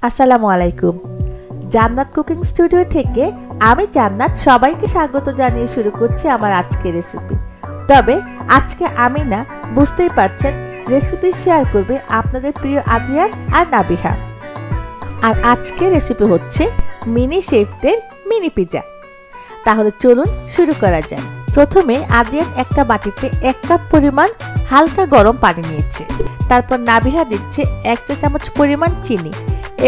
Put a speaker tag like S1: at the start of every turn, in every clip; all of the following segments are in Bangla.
S1: আসসালামু আলাইকুম। জান্নাত কুকিং স্টুডিও থেকে আমি জান্নাত সবাইকে স্বাগত জানিয়ে শুরু করছি আমার আজকের রেসিপি। তবে আজকে আমি না, বুঝতেই পারছেন, রেসিপি শেয়ার করবে আপনাদের প্রিয় আদিয়ান আর নাবিহা। আর আজকের রেসিপি হচ্ছে মিনি শেফদের মিনি পিৎজা। তাহলে চলুন শুরু করা যাক। প্রথমে আদিয়ান একটা বাটিতে 1 কাপ পরিমাণ হালকা গরম পানি নিয়েছে। তারপর নাবিহা দিচ্ছে 1 চা চামচ পরিমাণ চিনি।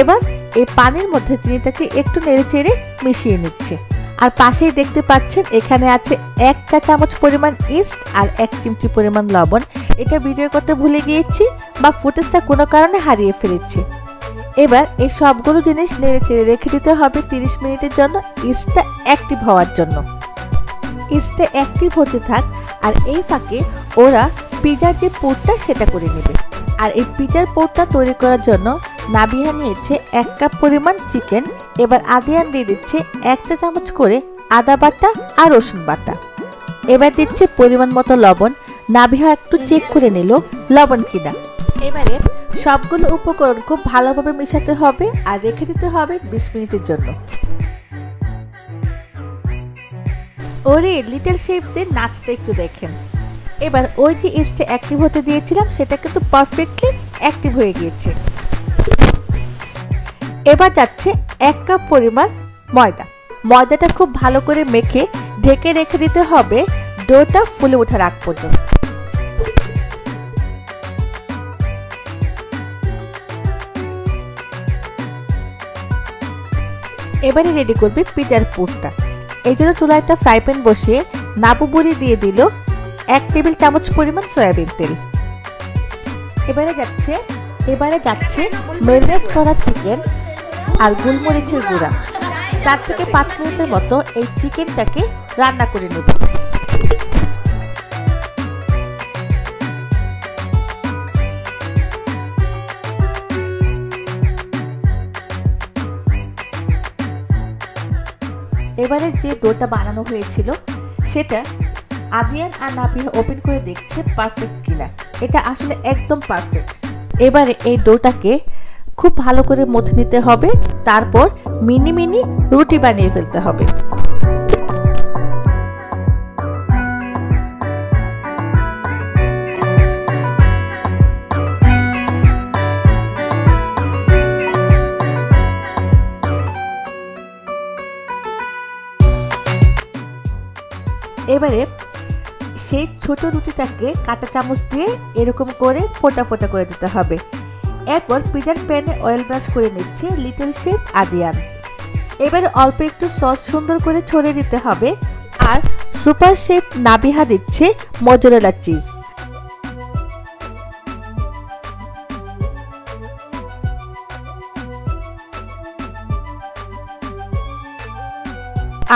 S1: এবার এই পানির মধ্যে চিনিটাকে একটু নেড়েচেড়ে মিশিয়ে নিচ্ছে। আর পাশেই দেখতে পাচ্ছেন এখানে আছে 1 চা চামচ পরিমাণ ইস্ট আর 1 চিমটি পরিমাণ লবণ। এটা ভিডিও করতে ভুলে গিয়েছি বা ফুটেজটা কোনো কারণে হারিয়ে ফেলেছি। এবার এই সবগুলো জিনিস নেড়েচেড়ে রেখে দিতে হবে 30 মিনিটের জন্য, ইস্টটা অ্যাক্টিভ হওয়ার জন্য। ইস্টটা অ্যাক্টিভ হতে থাক আর এই ফাঁকে ওরা পিৎজার যে পোরটা সেটা করে নেবে। আর এই পিৎজার পোরটা তৈরি করার জন্য নাবিহা নিয়েছে 1 কাপ পরিমাণ চিকেন। এবার আদিয়ান দিয়ে দিচ্ছে 1 চা চামচ করে আদা বাটা আর রসুন বাটা। এবার দিচ্ছে পরিমাণ মতো লবণ। নাবিহা একটু চেক করে নিল লবণ কিনা। এবারে সবগুলো উপকরণ খুব ভালোভাবে মেশাতে হবে আর রেখে দিতে হবে 20 মিনিটের জন্য। ওরে লিটল শেফদের নাচটা একটু দেখেন। এবার ওই যে ইস্টে অ্যাক্টিভ হতে দিয়েছিলাম সেটা কিন্তু পারফেক্টলি অ্যাক্টিভ হয়ে গিয়েছে। এবার যাচ্ছে 1 কাপ পরিমাণ ময়দা। ময়দাটা খুব ভালো করে মেখে ঢেকে রেখে দিতে হবে ডোটা ফুলে ওঠার আগ পর্যন্ত। এবারে রেডি করবে পিৎজার পুরটা। এই জন্য চুলায় একটা ফ্রাই প্যান বসিয়ে নাবু বড়ি দিয়ে দিল 1 টেবিল চামচ পরিমাণ সয়াবিন তেল। এবারে যাচ্ছে ম্যারিনেট করা চিকেন আর গোলমরিচের গুঁড়া। 4 থেকে 5 মিনিটের মতো এই চিকেনটাকে রান্না করে নেব। এবারে যে ডোটা বানানো হয়েছিল সেটা আদিয়ান আর নাবিহা ওপেন করে দেখছে পারফেক্ট কিনা। এটা আসলে একদম পারফেক্ট। এবারে এই ডোটাকে খুব ভালো করে মথে নিতে হবে, তারপর মিনি মিনি রুটি বানিয়ে ফেলতে হবে। এবারে সেই ছোট রুটিটাকে কাঁটা চামচ দিয়ে এরকম করে ফোটা ফোটা করে দিতে হবে। এরপর পিৎজার প্যানে অয়েল ব্রাশ করে নিচ্ছে লিটল শেফ আদিয়ান। এবারে অল্প একটু সস সুন্দর করে ছড়িয়ে দিতে হবে। আর সুপার শেফ নাবিহা দিচ্ছে মজরেলা চিজ।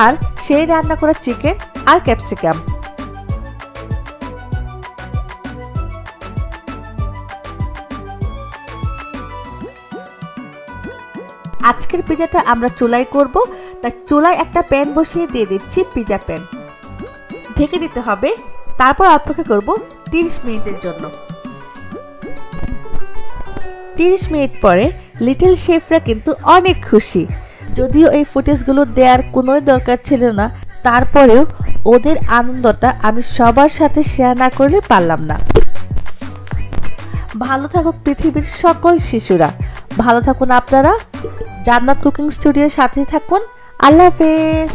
S1: আর সেই রান্না করা চিকেন আর ক্যাপসিকাম। আজকের পিৎজাটা আমরা চুলায় করব, তাই চুলায় একটা প্যান বসিয়ে দিয়ে দিচ্ছি পিৎজা প্যান। ঢেকে দিতে হবে, তারপর অপেক্ষা করব 30 মিনিটের জন্য। 30 মিনিট পরে লিটল শেফরা কিন্তু অনেক খুশি। যদিও এই ফুটেজগুলো দেওয়ার কোনো দরকার ছিল না, তারপরেও ওদের আনন্দটা আমি সবার সাথে শেয়ার না করলে পারলাম না। ভালো থাকুক পৃথিবীর সকল শিশুরা, ভালো থাকুন আপনারা। জান্নাত কুকিং স্টুডিওর সাথে থাকুন। আল্লাহ হাফেজ।